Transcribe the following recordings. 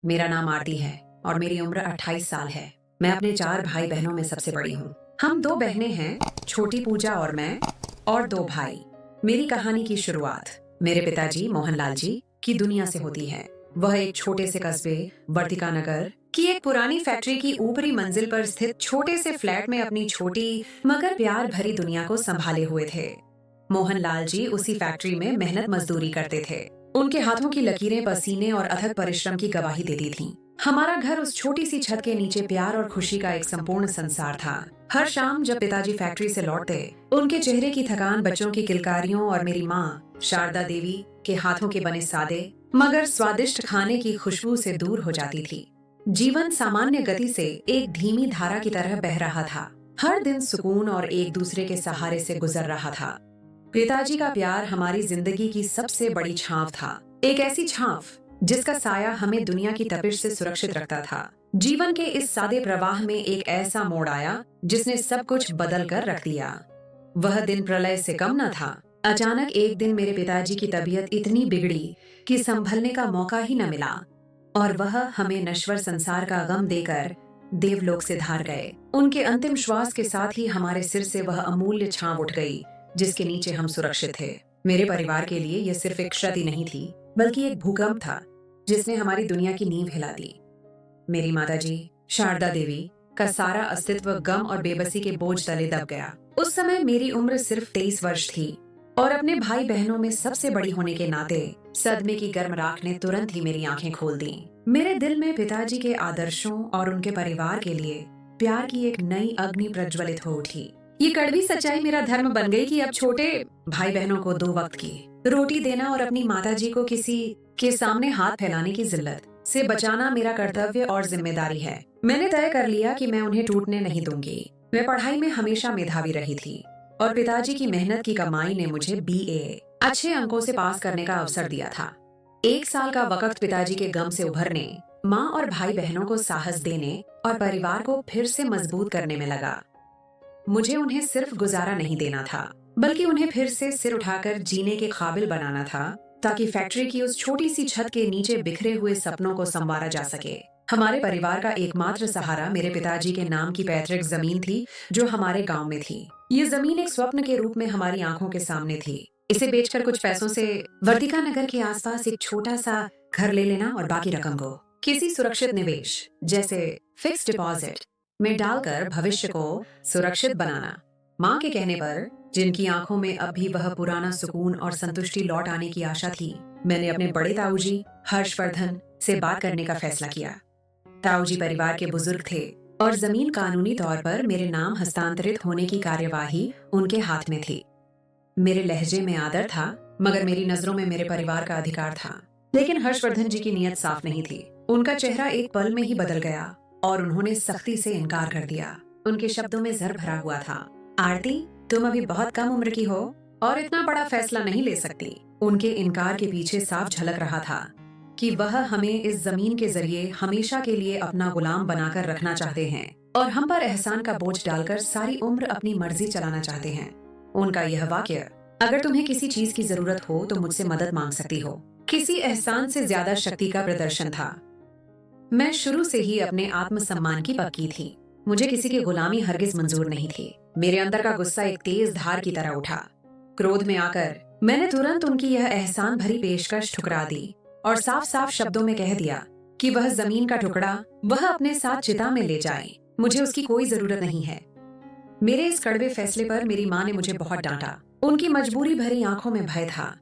मेरा नाम आरती है और मेरी उम्र 28 साल है। मैं अपने 4 भाई बहनों में सबसे बड़ी हूँ। हम 2 बहनें हैं, छोटी पूजा और मैं, और 2 भाई। मेरी कहानी की शुरुआत मेरे पिताजी मोहनलाल जी की दुनिया से होती है। वह एक छोटे से कस्बे वर्तिका नगर की एक पुरानी फैक्ट्री की ऊपरी मंजिल पर स्थित छोटे से फ्लैट में अपनी छोटी मगर प्यार भरी दुनिया को संभाले हुए थे। मोहनलाल जी उसी फैक्ट्री में मेहनत मजदूरी करते थे। उनके हाथों की लकीरें पसीने और अथक परिश्रम की गवाही देती थीं। हमारा घर उस छोटी सी छत के नीचे प्यार और खुशी का एक संपूर्ण संसार था। हर शाम जब पिताजी फैक्ट्री से लौटते, उनके चेहरे की थकान बच्चों की किलकारियों और मेरी माँ शारदा देवी के हाथों के बने सादे मगर स्वादिष्ट खाने की खुशबू से दूर हो जाती थी। जीवन सामान्य गति से एक धीमी धारा की तरह बह रहा था। हर दिन सुकून और एक दूसरे के सहारे से गुजर रहा था। पिताजी का प्यार हमारी जिंदगी की सबसे बड़ी छांव था। एक ऐसी छांव जिसका साया हमें दुनिया की तपिश से सुरक्षित रखता था। जीवन के इस सादे प्रवाह में एक ऐसा मोड़ आया जिसने सब कुछ बदल कर रख दिया। वह दिन प्रलय से कम न था। अचानक एक दिन मेरे पिताजी की तबीयत इतनी बिगड़ी कि संभलने का मौका ही न मिला और वह हमें नश्वर संसार का गम देकर देवलोक से धार गए। उनके अंतिम श्वास के साथ ही हमारे सिर से वह अमूल्य छांव उठ गई जिसके नीचे हम सुरक्षित थे। मेरे परिवार के लिए यह सिर्फ एक क्षति नहीं थी, बल्कि एक भूकंप था जिसने हमारी दुनिया की नींव हिला दी। मेरी माताजी शारदा देवी का सारा अस्तित्व गम और बेबसी के बोझ तले दब गया। उस समय मेरी उम्र सिर्फ 23 वर्ष थी और अपने भाई बहनों में सबसे बड़ी होने के नाते सदमे की गर्म राख ने तुरंत ही मेरी आंखें खोल दी। मेरे दिल में पिताजी के आदर्शों और उनके परिवार के लिए प्यार की एक नई अग्नि प्रज्वलित हो उठी। ये कड़वी सच्चाई मेरा धर्म बन गई कि अब छोटे भाई बहनों को 2 वक्त की रोटी देना और अपनी माताजी को किसी के सामने हाथ फैलाने की जिल्लत से बचाना मेरा कर्तव्य और जिम्मेदारी है। मैंने तय कर लिया कि मैं उन्हें टूटने नहीं दूंगी। मैं पढ़ाई में हमेशा मेधावी रही थी और पिताजी की मेहनत की कमाई ने मुझे BA अच्छे अंकों से पास करने का अवसर दिया था। 1 साल का वक्त पिताजी के गम से उभरने, माँ और भाई बहनों को साहस देने और परिवार को फिर से मजबूत करने में लगा। मुझे उन्हें सिर्फ गुजारा नहीं देना था, बल्कि उन्हें फिर से सिर उठाकर जीने के काबिल बनाना था, ताकि फैक्ट्री की उस छोटी सी छत के नीचे बिखरे हुए सपनों को संवारा जा सके। हमारे परिवार का एकमात्र सहारा मेरे पिताजी के नाम की पैतृक जमीन थी, जो हमारे गांव में थी। ये जमीन एक स्वप्न के रूप में हमारी आंखों के सामने थी। इसे बेचकर कुछ पैसों से वर्तिका नगर के आसपास एक छोटा सा घर ले लेना और बाकी रकम को किसी सुरक्षित निवेश जैसे फिक्स डिपॉजिट में डालकर भविष्य को सुरक्षित बनाना। माँ के कहने पर, जिनकी आंखों में अब भी वह पुराना सुकून और संतुष्टि लौट आने की आशा थी, मैंने अपने बड़े ताऊजी हर्षवर्धन से बात करने का फैसला किया। ताऊजी परिवार के बुजुर्ग थे और जमीन कानूनी तौर पर मेरे नाम हस्तांतरित होने की कार्यवाही उनके हाथ में थी। मेरे लहजे में आदर था, मगर मेरी नजरों में मेरे परिवार का अधिकार था। लेकिन हर्षवर्धन जी की नीयत साफ नहीं थी। उनका चेहरा एक पल में ही बदल गया और उन्होंने सख्ती से इनकार कर दिया। उनके शब्दों में जर भरा हुआ था। आरती, तुम अभी बहुत कम उम्र की हो और इतना बड़ा फैसला नहीं ले सकती। उनके इनकार के पीछे साफ झलक रहा था कि वह हमें इस जमीन के जरिए हमेशा के लिए अपना गुलाम बनाकर रखना चाहते हैं और हम पर एहसान का बोझ डालकर सारी उम्र अपनी मर्जी चलाना चाहते हैं। उनका यह वाक्य, अगर तुम्हें किसी चीज की जरूरत हो तो मुझसे मदद मांग सकती हो, किसी एहसान से ज्यादा शक्ति का प्रदर्शन था। मैं शुरू से ही अपने आत्मसम्मान की पक्की थी। मुझे किसी की गुलामी हरगिज मंजूर नहीं थी। मेरे अंदर का गुस्सा एक तेज धार की तरह उठा। क्रोध में आकर मैंने तुरंत उनकी यह एहसान भरी पेशकश ठुकरा दी और साफ साफ शब्दों में कह दिया कि वह जमीन का टुकड़ा वह अपने साथ चिता में ले जाए। मुझे उसकी कोई जरूरत नहीं है। मेरे इस कड़वे फैसले पर मेरी माँ ने मुझे बहुत डांटा। उनकी मजबूरी भरी आंखों में भय था।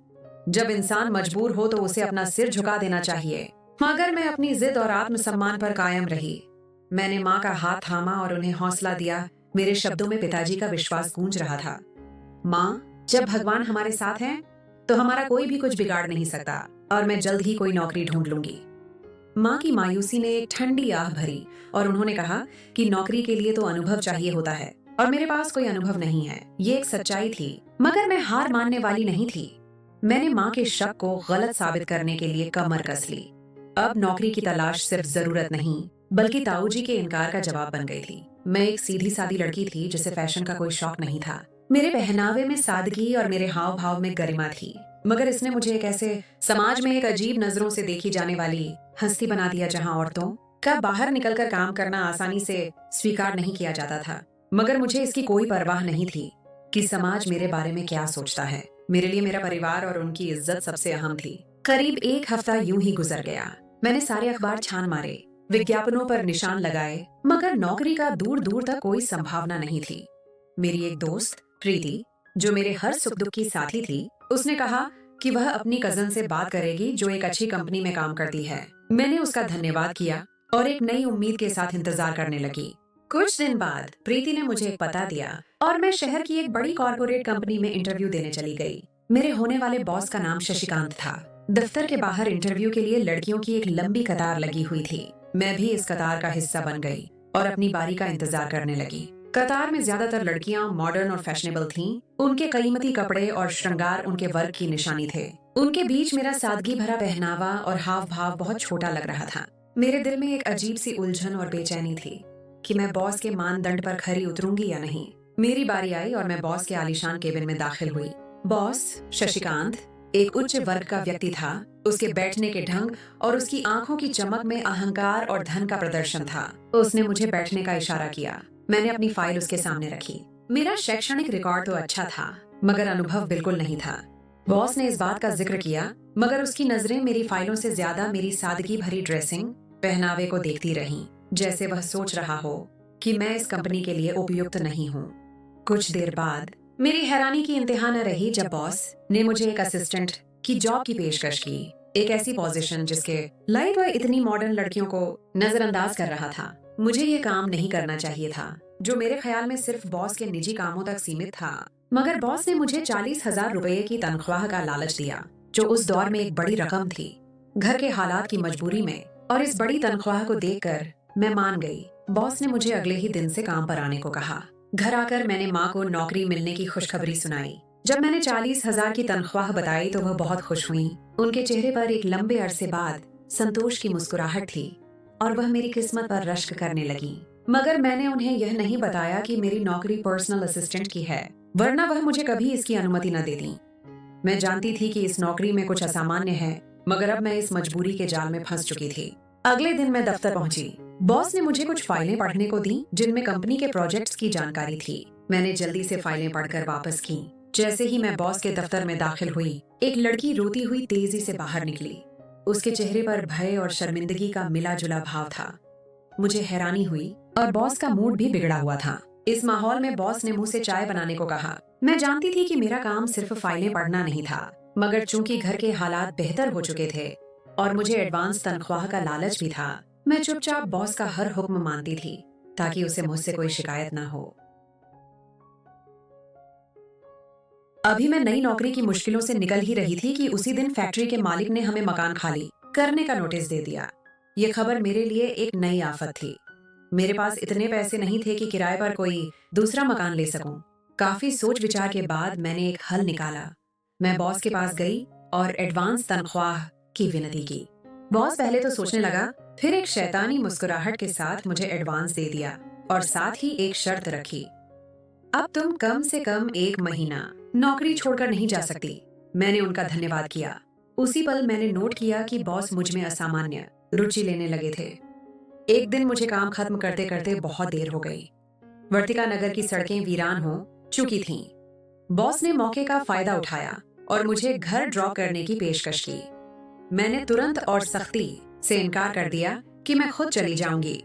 जब इंसान मजबूर हो तो उसे अपना सिर झुका देना चाहिए, मगर मैं अपनी जिद और आत्मसम्मान पर कायम रही। मैंने माँ का हाथ थामा और उन्हें हौसला दिया। मेरे शब्दों में पिताजी का विश्वास गूंज रहा था। माँ, जब भगवान हमारे साथ हैं, तो हमारा कोई भी कुछ बिगाड़ नहीं सकता और मैं जल्द ही कोई नौकरी ढूंढ लूंगी। माँ की मायूसी ने एक ठंडी आह भरी और उन्होंने कहा कि नौकरी के लिए तो अनुभव चाहिए होता है और मेरे पास कोई अनुभव नहीं है। ये एक सच्चाई थी, मगर मैं हार मानने वाली नहीं थी। मैंने माँ के शक को गलत साबित करने के लिए कमर कस ली। अब नौकरी की तलाश सिर्फ जरूरत नहीं, बल्कि ताऊजी के इनकार का जवाब बन गई थी। मैं एक सीधी सादी लड़की थी जिसे फैशन का कोई शौक नहीं था। मेरे पहनावे में सादगी और मेरे हाव भाव में गरिमा थी। मगर इसने मुझे एक ऐसे समाज में एक अजीब नजरों से देखी जाने वाली हस्ती बना दिया जहां औरतों का बाहर निकलकर काम करना आसानी से स्वीकार नहीं किया जाता था। मगर मुझे इसकी कोई परवाह नहीं थी कि समाज मेरे बारे में क्या सोचता है। मेरे लिए मेरा परिवार और उनकी इज्जत सबसे अहम थी। करीब एक हफ्ता यूं ही गुजर गया। मैंने सारे अखबार छान मारे, विज्ञापनों पर निशान लगाए, मगर नौकरी का दूर दूर तक कोई संभावना नहीं थी। मेरी एक दोस्त प्रीति, जो मेरे हर सुख दुख की साथी थी, उसने कहा कि वह अपनी कजन से बात करेगी जो एक अच्छी कंपनी में काम करती है। मैंने उसका धन्यवाद किया और एक नई उम्मीद के साथ इंतजार करने लगी। कुछ दिन बाद प्रीति ने मुझे एक पता दिया और मैं शहर की एक बड़ी कॉर्पोरेट कंपनी में इंटरव्यू देने चली गई। मेरे होने वाले बॉस का नाम शशिकांत था। दफ्तर के बाहर इंटरव्यू के लिए लड़कियों की एक लंबी कतार लगी हुई थी। मैं भी इस कतार का हिस्सा बन गई और अपनी बारी का इंतजार करने लगी। कतार में ज्यादातर लड़कियां मॉडर्न और फैशनेबल थीं। उनके कीमती कपड़े और श्रृंगार उनके वर्ग की निशानी थे। उनके बीच मेरा सादगी भरा पहनावा और हाव भाव बहुत छोटा लग रहा था। मेरे दिल में एक अजीब सी उलझन और बेचैनी थी कि मैं बॉस के मानदंड पर खरी उतरूंगी या नहीं। मेरी बारी आई और मैं बॉस के आलीशान केबिन में दाखिल हुई। बॉस शशिकांत एक उच्च वर्ग का व्यक्ति था। उसके बैठने के ढंग और उसकी आंखों की चमक में अहंकार और धन का प्रदर्शन था। उसने मुझे बैठने का इशारा किया। मैंने अपनी फाइल उसके सामने रखी। मेरा शैक्षणिक रिकॉर्ड तो अच्छा था, मगर अनुभव बिल्कुल नहीं था। बॉस ने इस बात का जिक्र किया, मगर उसकी नजरें मेरी फाइलों से ज्यादा मेरी सादगी भरी ड्रेसिंग, पहनावे को देखती रहीं, जैसे वह सोच रहा हो कि मैं इस कंपनी के लिए उपयुक्त नहीं हूँ। कुछ देर बाद मेरी हैरानी की इंतहा न रही जब बॉस ने मुझे एक असिस्टेंट की जॉब की पेशकश की। एक ऐसी पोजीशन जिसके लाइट वह इतनी मॉडर्न लड़कियों को नजरअंदाज कर रहा था। मुझे ये काम नहीं करना चाहिए था, जो मेरे ख्याल में सिर्फ बॉस के निजी कामों तक सीमित था। मगर बॉस ने मुझे 40,000 रुपए की तनख्वाह का लालच दिया, जो उस दौर में एक बड़ी रकम थी। घर के हालात की मजबूरी में और इस बड़ी तनख्वाह को देखकर मैं मान गई। बॉस ने मुझे अगले ही दिन से काम पर आने को कहा। घर आकर मैंने माँ को नौकरी मिलने की खुशखबरी सुनाई। जब मैंने 40,000 की तनख्वाह बताई तो वह बहुत खुश हुई। उनके चेहरे पर एक लंबे अरसे बाद संतोष की मुस्कुराहट थी और वह मेरी किस्मत पर रश्क करने लगी। मगर मैंने उन्हें यह नहीं बताया कि मेरी नौकरी पर्सनल असिस्टेंट की है, वरना वह मुझे कभी इसकी अनुमति न देती। मैं जानती थी कि इस नौकरी में कुछ असामान्य है, मगर अब मैं इस मजबूरी के जाल में फंस चुकी थी। अगले दिन मैं दफ्तर पहुंची। बॉस ने मुझे कुछ फाइलें पढ़ने को दी जिनमें कंपनी के प्रोजेक्ट्स की जानकारी थी। मैंने जल्दी से फाइलें पढ़कर वापस की। जैसे ही मैं बॉस के दफ्तर में दाखिल हुई, एक लड़की रोती हुई तेजी से बाहर निकली। उसके चेहरे पर भय और शर्मिंदगी का मिला जुला भाव था। मुझे हैरानी हुई और बॉस का मूड भी बिगड़ा हुआ था। इस माहौल में बॉस ने मुझसे चाय बनाने को कहा। मैं जानती थी कि मेरा काम सिर्फ फाइलें पढ़ना नहीं था, मगर चूंकि घर के हालात बेहतर हो चुके थे और मुझे एडवांस तनख्वाह का लालच भी था, मैं चुपचाप बॉस का हर हुक्म मानती थी ताकि उसे मुझसे कोई शिकायत न हो। अभी मैं नई नौकरी की मुश्किलों से निकल ही रही थी कि उसी दिन फैक्ट्री के मालिक ने हमें मकान खाली करने का नोटिस दे दिया। ये खबर मेरे लिए एक नई आफत थी। मेरे पास इतने पैसे नहीं थे कि किराए पर कोई दूसरा मकान ले सकूं। काफी सोच विचार के बाद मैंने एक हल निकाला। मैं बॉस के पास गई और एडवांस तनख्वाह की विनती की। बॉस पहले तो सोचने लगा, फिर एक शैतानी मुस्कुराहट के साथ मुझे एडवांस दे दिया और साथ ही एक शर्त रखी। अब तुम कम से कम 1 महीना नौकरी छोड़कर नहीं जा सकती। मैंने उनका धन्यवाद किया। उसी पल मैंने नोट किया कि बॉस मुझ में असामान्य रुचि लेने लगे थे। एक दिन मुझे काम खत्म करते करते बहुत देर हो गई। वर्तिका नगर की सड़कें वीरान हो चुकी थीं। बॉस ने मौके का फायदा उठाया और मुझे घर ड्रॉप करने की पेशकश की। मैंने तुरंत और सख्ती से इनकार कर दिया कि मैं खुद चली जाऊंगी।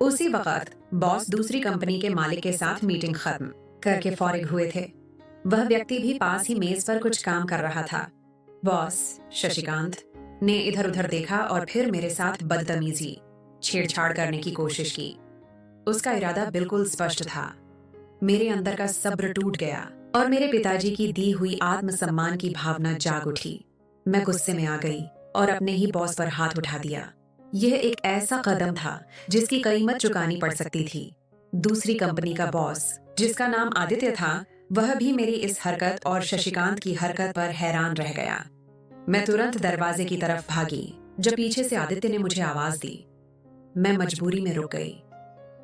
उसी वक्त बॉस दूसरी कंपनी के मालिक के साथ मीटिंग खत्म करके फारिग हुए थे। वह व्यक्ति भी पास ही मेज पर कुछ काम कर रहा था। बॉस शशिकांत ने इधर उधर देखा और फिर मेरे साथ बदतमीजी छेड़छाड़ करने की कोशिश की। उसका इरादा बिल्कुल स्पष्ट था। मेरे अंदर का सब्र टूट गया और मेरे पिताजी की दी हुई आत्मसम्मान की भावना जाग उठी। मैं गुस्से में आ गई और अपने ही बॉस पर हाथ उठा दिया। यह एक ऐसा कदम था जिसकी कीमत चुकानी पड़ सकती थी। दूसरी कंपनी का बॉस, जिसका नाम आदित्य था, वह भी मेरी इस हरकत और शशिकांत की हरकत पर हैरान रह गया। मैं तुरंत दरवाजे की तरफ भागी जब पीछे से आदित्य ने मुझे आवाज दी। मैं मजबूरी में रुक गई।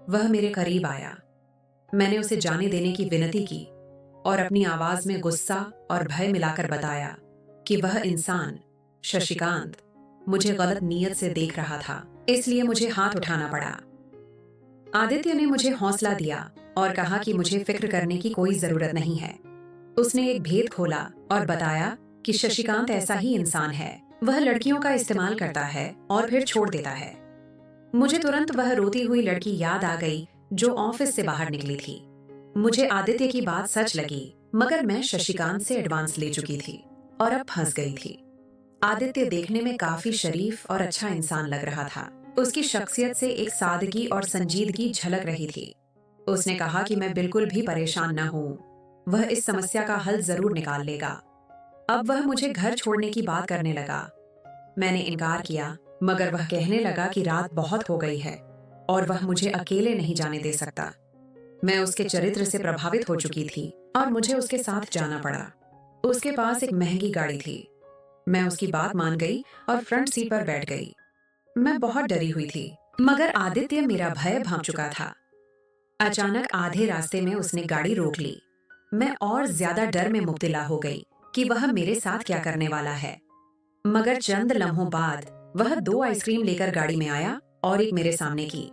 वह मेरे करीब आया। मैंने उसे जाने देने की विनती की और अपनी आवाज में गुस्सा और भय मिलाकर बताया, कि वह इंसान शशिकांत मुझे गलत नीयत से देख रहा था, इसलिए मुझे हाथ उठाना पड़ा। आदित्य ने मुझे हौसला दिया और कहा कि मुझे फिक्र करने की कोई जरूरत नहीं है। उसने एक भेद खोला और बताया कि शशिकांत ऐसा ही इंसान है, वह लड़कियों का इस्तेमाल करता है और फिर छोड़ देता है। मुझे तुरंत वह रोती हुई लड़की याद आ गई जो ऑफिस से बाहर निकली थी। मुझे आदित्य की बात सच लगी, मगर मैं शशिकांत से एडवांस ले चुकी थी और अब फंस गई थी। आदित्य देखने में काफी शरीफ और अच्छा इंसान लग रहा था। उसकी शख्सियत से एक सादगी और संजीदगी झलक रही थी। उसने कहा कि मैं बिल्कुल भी परेशान न हूँ, वह इस समस्या का हल जरूर निकाल लेगा। अब वह मुझे घर छोड़ने की बात करने लगा। मैंने इनकार किया, मगर वह कहने लगा कि रात बहुत हो गई है और वह मुझे अकेले नहीं जाने दे सकता। मैं उसके चरित्र से प्रभावित हो चुकी थी और मुझे उसके साथ जाना पड़ा। उसके पास एक महंगी गाड़ी थी। मैं उसकी बात मान गई और फ्रंट सीट पर बैठ गई। मैं बहुत डरी हुई थी, मगर आदित्य मेरा भय भांप चुका था। अचानक आधे रास्ते में उसने गाड़ी रोक ली। मैं और ज्यादा डर में मुब्तला हो गई कि वह मेरे साथ क्या करने वाला है। मगर चंद लम्हों बाद वह 2 आइसक्रीम लेकर गाड़ी में आया और एक मेरे सामने की।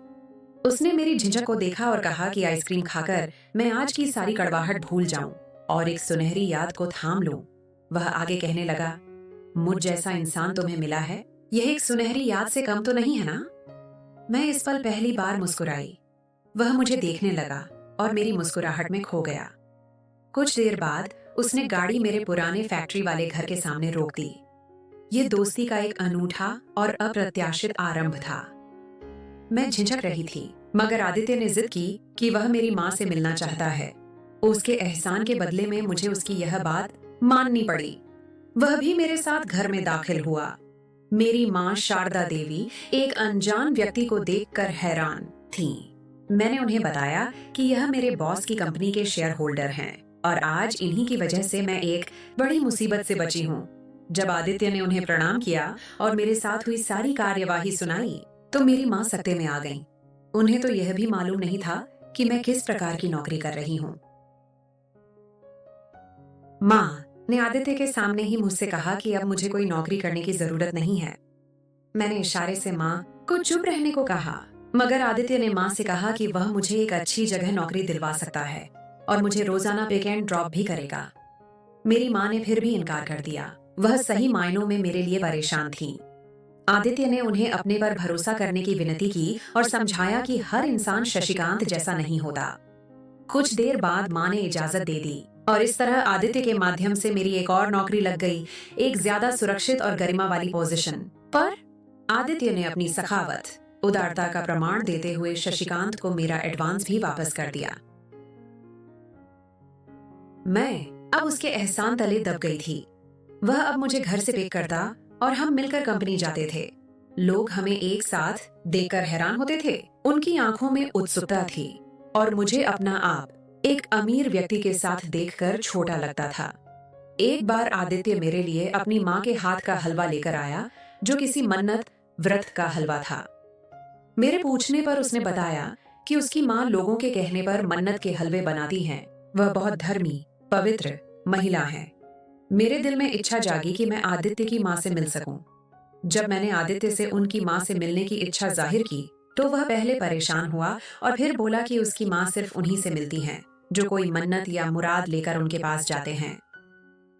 उसने मेरी झिझक को देखा और कहा कि आइसक्रीम खाकर मैं आज की सारी कड़वाहट भूल जाऊं और एक सुनहरी याद को थाम लूं। वह आगे कहने लगा, मुझ जैसा इंसान तुम्हें मिला है, यह एक सुनहरी याद से कम तो नहीं है ना? मैं इस पल पहली बार मुस्कुराई। वह मुझे देखने लगा और मेरी मुस्कुराहट में खो गया। कुछ देर बाद उसने गाड़ी मेरे पुराने फैक्ट्री वाले घर के सामने रोक दी। ये दोस्ती का एक अनूठा और अप्रत्याशित आरंभ था। मैं झिझक रही थी, मगर आदित्य ने जिद की कि वह मेरी माँ से मिलना चाहता है। उसके एहसान के बदले में मुझे उसकी यह बात माननी पड़ी। वह भी मेरे साथ घर में दाखिल हुआ। मेरी माँ शारदा देवी एक अनजान व्यक्ति को देखकर हैरान थीं। मैंने उन्हें बताया कि यह मेरे बॉस की कंपनी के शेयर होल्डर हैं और आज इन्हीं की वजह से मैं एक बड़ी मुसीबत से बची हूँ। जब आदित्य ने उन्हें प्रणाम किया और मेरे साथ हुई सारी कार्यवाही सुनाई, तो मेरी माँ सकते में आ गईं। उन्हें तो यह भी मालूम नहीं था कि मैं किस प्रकार की नौकरी कर रही हूँ। माँ ने आदित्य के सामने ही मुझसे कहा कि अब मुझे कोई नौकरी करने की जरूरत नहीं है। मैंने इशारे से माँ को चुप रहने को कहा, मगर आदित्य ने माँ से कहा कि वह मुझे एक अच्छी जगह नौकरी दिलवा सकता है और मुझे रोजाना पिक एंड ड्रॉप भी करेगा। मेरी माँ ने फिर भी इनकार कर दिया। वह सही मायनों में मेरे लिए परेशान थी। आदित्य ने उन्हें अपने पर भरोसा करने की विनती की और समझाया कि हर इंसान शशिकांत जैसा नहीं होता। कुछ देर बाद माँ ने इजाजत दे दी और इस तरह आदित्य के माध्यम से मेरी एक और नौकरी लग गई, एक ज्यादा सुरक्षित और गरिमा वाली पोजीशन पर। आदित्य ने अपनी सखावत, उदारता का प्रमाण देते हुए शशिकांत को मेरा एडवांस भी वापस कर दिया। मैं अब उसके एहसान तले दब गई थी। वह अब मुझे घर से पिक करता और हम मिलकर कंपनी जाते थे। लोग हमें एक साथ देखकर हैरान होते थे। उनकी आंखों में उत्सुकता थी और मुझे अपना आप एक अमीर व्यक्ति के साथ देखकर छोटा लगता था। एक बार आदित्य मेरे लिए अपनी माँ के हाथ का हलवा लेकर आया, जो किसी मन्नत व्रत का हलवा था। मेरे पूछने पर उसने बताया कि उसकी माँ लोगों के कहने पर मन्नत के हलवे बनाती हैं। वह बहुत धर्मी, पवित्र महिला है। मेरे दिल में इच्छा जागी कि मैं आदित्य की माँ से मिल सकूं। जब मैंने आदित्य से उनकी माँ से मिलने की इच्छा जाहिर की, तो वह पहले परेशान हुआ और फिर बोला कि उसकी माँ सिर्फ उन्हीं से मिलती हैं, जो कोई मन्नत या मुराद लेकर उनके पास जाते हैं।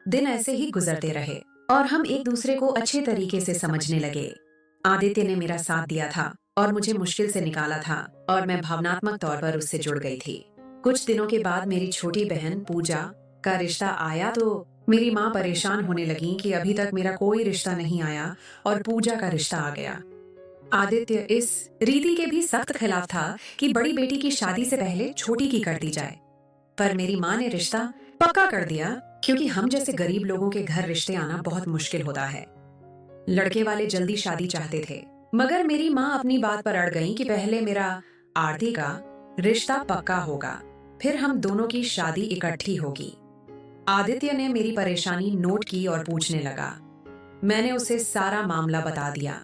दिन ऐसे ही गुजरते रहे और हम एक दूसरे को अच्छे तरीके से समझने लगे। आदित्य ने मेरा साथ दिया था और मुझे मुश्किल से निकाला था और मैं भावनात्मक तौर पर उससे जुड़ गई थी। कुछ दिनों के बाद मेरी छोटी बहन पूजा का रिश्ता आया तो मेरी माँ परेशान होने लगी कि अभी तक मेरा कोई रिश्ता नहीं आया और पूजा का रिश्ता आ गया। आदित्य इस रीति के भी सख्त खिलाफ था कि बड़ी बेटी की शादी से पहले छोटी की कर दी जाए, पर मेरी माँ ने रिश्ता पक्का कर दिया, क्योंकि हम जैसे गरीब लोगों के घर रिश्ते आना बहुत मुश्किल होता है। लड़के वाले जल्दी शादी चाहते थे, मगर मेरी माँ अपनी बात पर अड़ गई कि पहले मेरा आरती का रिश्ता पक्का होगा, फिर हम दोनों की शादी इकट्ठी होगी। आदित्य ने मेरी परेशानी नोट की और पूछने लगा। मैंने उसे सारा मामला बता दिया।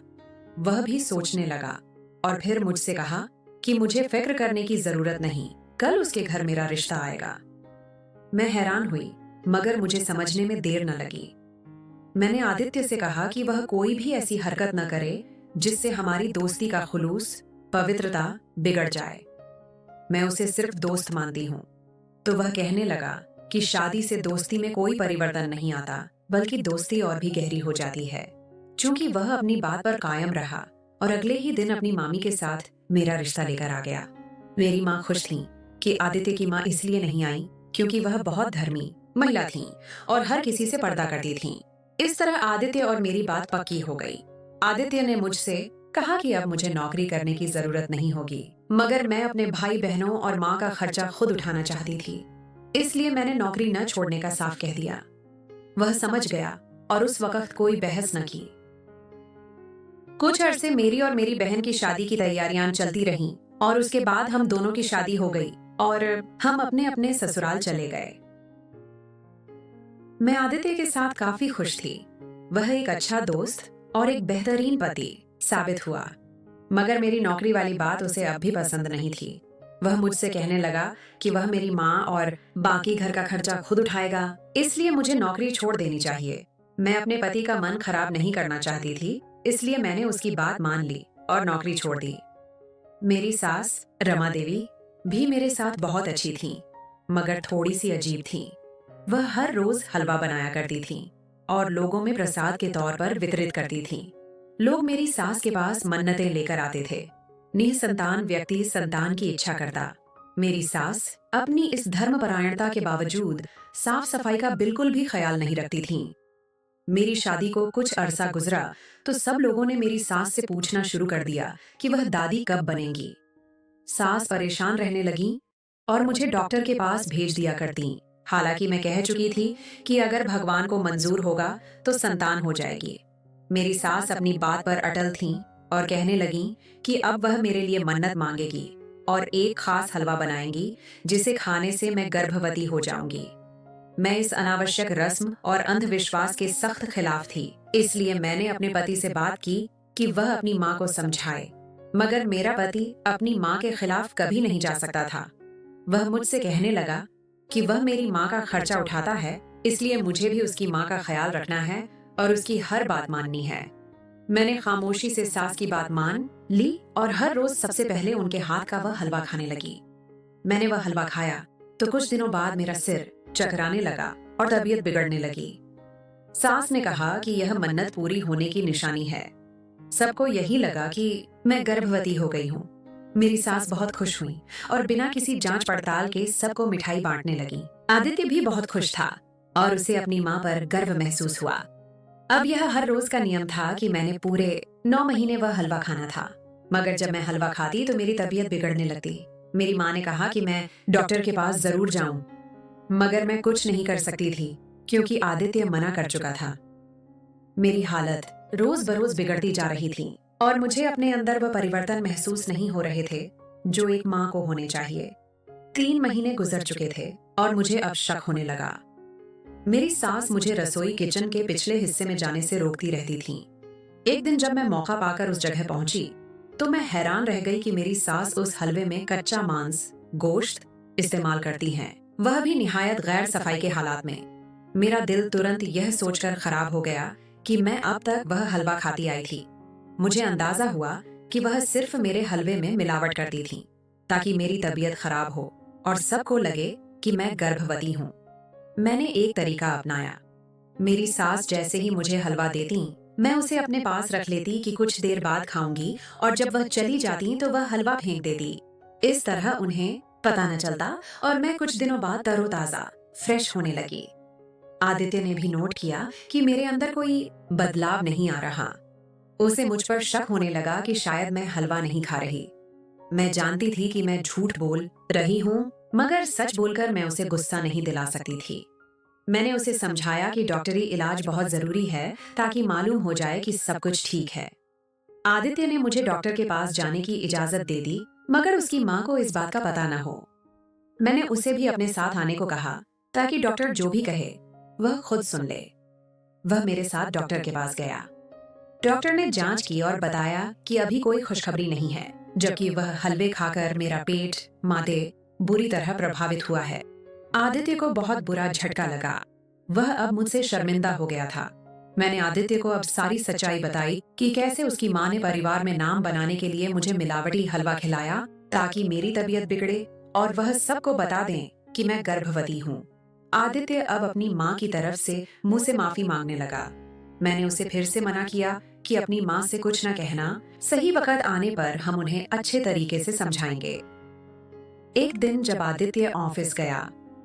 वह भी सोचने लगा और फिर मुझसे कहा कि मुझे फिक्र करने की जरूरत नहीं, कल उसके घर मेरा रिश्ता आएगा। मैं हैरान हुई, मगर मुझे समझने में देर न लगी। मैंने आदित्य से कहा कि वह कोई भी ऐसी हरकत न करे जिससे हमारी दोस्ती का खुलूस, पवित्रता बिगड़ जाए। मैं उसे सिर्फ दोस्त मानती हूँ। तो वह कहने लगा कि शादी से दोस्ती में कोई परिवर्तन नहीं आता, बल्कि दोस्ती और भी गहरी हो जाती है। चूंकि वह अपनी बात पर कायम रहा और अगले ही दिन अपनी मामी के साथ मेरा रिश्ता लेकर आ गया। मेरी माँ खुश थी कि आदित्य की माँ इसलिए नहीं आई क्योंकि वह बहुत धर्मी महिला थी और हर किसी से पर्दा करती थी। इस तरह आदित्य और मेरी बात पक्की हो गई। आदित्य ने मुझसे कहा कि अब मुझे नौकरी करने की जरूरत नहीं होगी, मगर मैं अपने भाई बहनों और माँ का खर्चा खुद उठाना चाहती थी, इसलिए मैंने नौकरी न छोड़ने का साफ कह दिया। वह समझ गया और उस वक्त कोई बहस न की। कुछ अरसे मेरी और मेरी बहन की शादी की तैयारियां चलती रहीं और उसके बाद हम दोनों की शादी हो गई और हम अपने अपने ससुराल चले गए। मैं आदित्य के साथ काफी खुश थी। वह एक अच्छा दोस्त और एक बेहतरीन पति साबित हुआ, मगर मेरी नौकरी वाली बात उसे अब भी पसंद नहीं थी। वह मुझसे कहने लगा कि वह मेरी माँ और बाकी घर का खर्चा खुद उठाएगा, इसलिए मुझे नौकरी छोड़ देनी चाहिए। मैं अपने पति का मन खराब नहीं करना चाहती थी, इसलिए मैंने उसकी बात मान ली और नौकरी छोड़ दी। मेरी सास रमा देवी भी मेरे साथ बहुत अच्छी थी, मगर थोड़ी सी अजीब थी। वह हर रोज हलवा बनाया करती थी और लोगों में प्रसाद के तौर पर वितरित करती थी। लोग मेरी सास के पास मन्नतें लेकर आते थे। निसंतान व्यक्ति संतान की इच्छा करता। मेरी सास अपनी इस धर्मपरायणता के बावजूद साफ सफाई का बिल्कुल भी ख्याल नहीं रखती थी। मेरी शादी को कुछ अरसा गुजरा तो सब लोगों ने मेरी सास से पूछना शुरू कर दिया कि वह दादी कब बनेंगी। सास परेशान रहने लगी और मुझे डॉक्टर के पास भेज दिया करती। हालांकि मैं कह चुकी थी कि अगर भगवान को मंजूर होगा तो संतान हो जाएगी। मेरी सास अपनी बात पर अटल थीं और कहने लगी कि अब वह मेरे लिए मन्नत मांगेगी और एक खास हलवा बनाएंगी जिसे खाने से मैं गर्भवती हो जाऊंगी। मैं इस अनावश्यक रस्म और अंधविश्वास के सख्त खिलाफ थी, इसलिए मैंने अपने पति से बात की कि वह अपनी माँ को समझाए, मगर मेरा पति अपनी माँ के खिलाफ कभी नहीं जा सकता था। वह मुझसे कहने लगा कि वह मेरी माँ का खर्चा उठाता है, इसलिए मुझे भी उसकी माँ का ख्याल रखना है और उसकी हर बात माननी है। मैंने खामोशी से सास की बात मान ली और हर रोज सबसे पहले उनके हाथ का वह हलवा खाने लगी। मैंने वह हलवा खाया तो कुछ दिनों बाद मेरा सिर चकराने लगा और तबीयत बिगड़ने लगी। सास ने कहा कि यह मन्नत पूरी होने की निशानी है। सबको यही लगा कि मैं गर्भवती हो गई हूँ। मेरी सास बहुत खुश हुई और बिना किसी जांच पड़ताल के सबको मिठाई बांटने लगी। आदित्य भी बहुत खुश था और उसे अपनी माँ पर गर्व महसूस हुआ। अब यह हर रोज का नियम था कि मैंने पूरे 9 महीने वह हलवा खाना था, मगर जब मैं हलवा खाती तो मेरी तबीयत बिगड़ने लगती। मेरी माँ ने कहा कि मैं डॉक्टर के पास जरूर जाऊं, मगर मैं कुछ नहीं कर सकती थी क्योंकि आदित्य मना कर चुका था। मेरी हालत रोज बरोज बिगड़ती जा रही थी और मुझे अपने अंदर वह परिवर्तन महसूस नहीं हो रहे थे जो एक माँ को होने चाहिए। 3 महीने गुजर चुके थे और मुझे अब शक होने लगा। मेरी सास मुझे रसोई किचन के पिछले हिस्से में जाने से रोकती रहती थी। एक दिन जब मैं मौका पाकर उस जगह पहुंची तो मैं हैरान रह गई कि मेरी सास उस हलवे में कच्चा मांस, गोश्त इस्तेमाल करती हैं, वह भी निहायत गैर सफाई के हालात में। मेरा दिल तुरंत यह सोचकर खराब हो गया कि मैं अब तक वह हलवा खाती आई थी। मुझे अंदाजा हुआ कि वह सिर्फ मेरे हलवे में मिलावट करती थी ताकि मेरी तबीयत खराब हो और सबको लगे कि मैं गर्भवती हूँ। मैंने एक तरीका अपनाया। मेरी सास जैसे ही मुझे हलवा देती, मैं उसे अपने पास रख लेती कि कुछ देर बाद खाऊंगी और जब वह चली जाती तो वह हलवा फेंक देती। इस तरह उन्हें पता न चलता और मैं कुछ दिनों बाद तरोताजा फ्रेश होने लगी। आदित्य ने भी नोट किया कि मेरे अंदर कोई बदलाव नहीं आ रहा। उसे मुझ पर शक होने लगा कि शायद मैं हलवा नहीं खा रही। मैं जानती थी कि मैं झूठ बोल रही हूँ, मगर सच बोलकर मैं उसे गुस्सा नहीं दिला सकती थी। मैंने उसे समझाया कि डॉक्टरी इलाज बहुत जरूरी है ताकि मालूम हो जाए कि सब कुछ ठीक है। आदित्य ने मुझे डॉक्टर के पास जाने की इजाजत दे दी, मगर उसकी माँ को इस बात का पता न हो। मैंने उसे भी अपने साथ आने को कहा ताकि डॉक्टर जो भी कहे वह खुद सुन ले। वह मेरे साथ डॉक्टर के पास गया। डॉक्टर ने जांच की और बताया कि अभी कोई खुशखबरी नहीं है, जबकि वह हलवे खाकर मेरा पेट, मादे बुरी तरह प्रभावित हुआ है। आदित्य को बहुत बुरा झटका लगा। वह अब मुझसे शर्मिंदा हो गया था। मैंने आदित्य को अब सारी सच्चाई बताई कि कैसे उसकी माँ ने परिवार में नाम बनाने के लिए मुझे मिलावटी हलवा खिलाया ताकि मेरी तबीयत बिगड़े और वह सबको बता दें कि मैं गर्भवती हूँ। आदित्य अब अपनी माँ की तरफ से मुझसे माफी मांगने लगा। मैंने उसे फिर से मना किया कि अपनी माँ से कुछ न कहना, सही वक्त आने पर हम उन्हें अच्छे तरीके से समझाएंगे। एक दिन जब आदित्य ऑफिस गया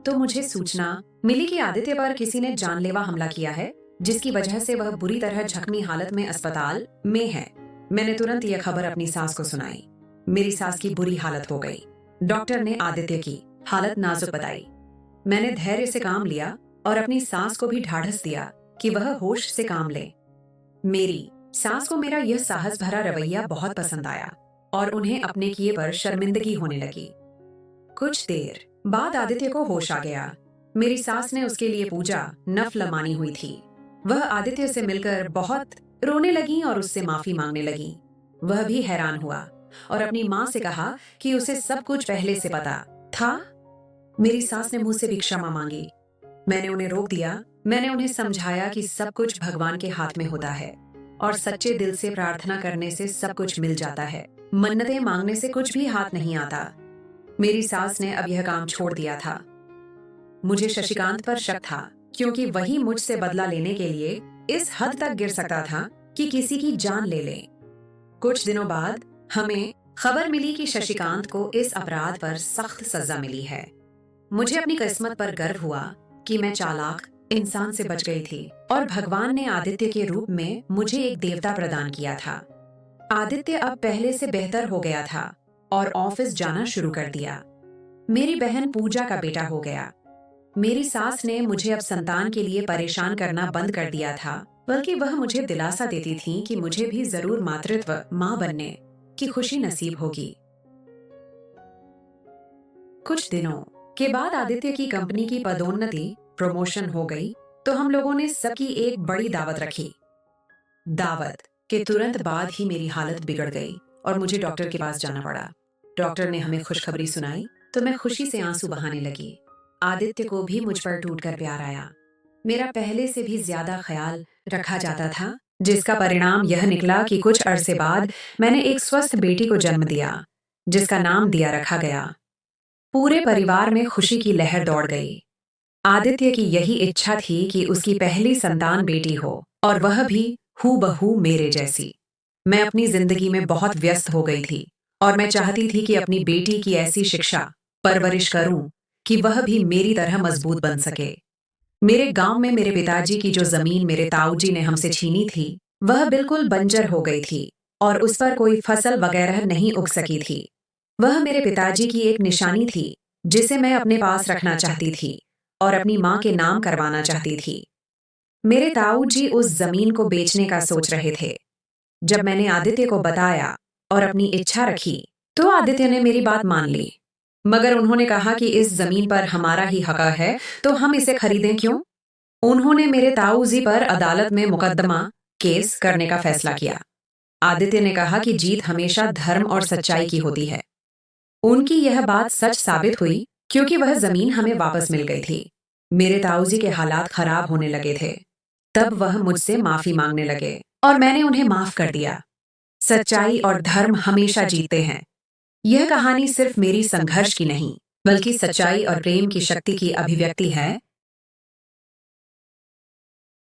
तो मुझे सूचना मिली कि आदित्य पर किसी ने जानलेवा हमला किया है, जिसकी वजह से वह बुरी तरह जख्मी हालत में अस्पताल में है। मैंने तुरंत यह खबर अपनी सास को सुनाई। मेरी सास की बुरी हालत हो गई। डॉक्टर ने आदित्य की हालत नाजुक बताई। मैंने धैर्य से काम लिया और अपनी सास को भी ढाढ़स दिया कि वह होश से काम ले। मेरी सास को मेरा यह साहस भरा रवैया बहुत पसंद आया और उन्हें अपने किए पर शर्मिंदगी होने लगी। कुछ देर बाद आदित्य को होश आ गया। मेरी सास ने उसके लिए पूजा नफल मानी हुई थी। वह आदित्य से मिलकर बहुत रोने लगी और उससे माफी मांगने लगी। वह भी हैरान हुआ और अपनी माँ से कहा कि उसे सब कुछ पहले से पता था। मेरी सास ने मुझसे भी क्षमा मांगी। मैंने उन्हें रोक दिया। मैंने उन्हें समझाया कि सब कुछ भगवान के हाथ में होता है और सच्चे दिल से प्रार्थना करने से सब कुछ मिल जाता है। मन्नतें मांगने से कुछ भी हाथ नहीं आता। मेरी सास ने अब यह काम छोड़ दिया था। मुझे शशिकांत पर शक था क्योंकि वही मुझसे बदला लेने के लिए इस हद तक गिर सकता था कि किसी की जान ले ले। कुछ दिनों बाद हमें खबर मिली कि शशिकांत को इस अपराध पर सख्त सजा मिली है। मुझे अपनी किस्मत पर गर्व हुआ कि मैं चालाक इंसान से बच गई थी और भगवान ने आदित्य के रूप में मुझे एक देवता प्रदान किया था। आदित्य अब पहले से बेहतर हो गया था और ऑफिस जाना शुरू कर दिया। मेरी बहन पूजा का बेटा हो गया। मेरी सास ने मुझे अब संतान के लिए परेशान करना बंद कर दिया था, बल्कि वह मुझे दिलासा देती थी कि मुझे भी जरूर मातृत्व माँ बनने की खुशी नसीब होगी। कुछ दिनों के बाद आदित्य की कंपनी की पदोन्नति प्रमोशन हो गई तो हम लोगों ने सबकी एक बड़ी दावत रखी। दावत के तुरंत बाद ही मेरी हालत बिगड़ गई और मुझे डॉक्टर के पास जाना पड़ा। डॉक्टर ने हमें खुशखबरी सुनाई तो मैं खुशी से आंसू बहाने लगी। आदित्य को भी मुझ पर टूटकर प्यार आया। मेरा पहले से भी ज्यादा ख्याल रखा जाता था, जिसका परिणाम यह निकला कि कुछ अरसे बाद मैंने एक स्वस्थ बेटी को जन्म दिया, जिसका नाम दिया रखा गया। पूरे परिवार में खुशी की लहर दौड़ गई। आदित्य की यही इच्छा थी कि उसकी पहली संतान बेटी हो और वह भी हूबहू मेरे जैसी। मैं अपनी जिंदगी में बहुत व्यस्त हो गई थी और मैं चाहती थी कि अपनी बेटी की ऐसी शिक्षा परवरिश करूं कि वह भी मेरी तरह मजबूत बन सके। मेरे गांव में मेरे पिताजी की जो जमीन मेरे ताऊजी ने हमसे छीनी थी, वह बिल्कुल बंजर हो गई थी और उस पर कोई फसल वगैरह नहीं उग सकी थी। वह मेरे पिताजी की एक निशानी थी जिसे मैं अपने पास रखना चाहती थी और अपनी माँ के नाम करवाना चाहती थी। मेरे ताऊजी उस जमीन को बेचने का सोच रहे थे। जब मैंने आदित्य को बताया और अपनी इच्छा रखी तो आदित्य ने मेरी बात मान ली, मगर उन्होंने कहा कि इस जमीन पर हमारा ही हक है तो हम इसे खरीदें क्यों। उन्होंने मेरे ताऊजी पर अदालत में मुकदमा केस करने का फैसला किया। आदित्य ने कहा कि जीत हमेशा धर्म और सच्चाई की होती है। उनकी यह बात सच साबित हुई क्योंकि वह जमीन हमें वापस मिल गई थी। मेरे ताऊजी के हालात खराब होने लगे थे। तब वह मुझसे माफी मांगने लगे और मैंने उन्हें माफ कर दिया। सच्चाई और धर्म हमेशा जीतते हैं। यह कहानी सिर्फ मेरी संघर्ष की नहीं, बल्कि सच्चाई और प्रेम की शक्ति की अभिव्यक्ति है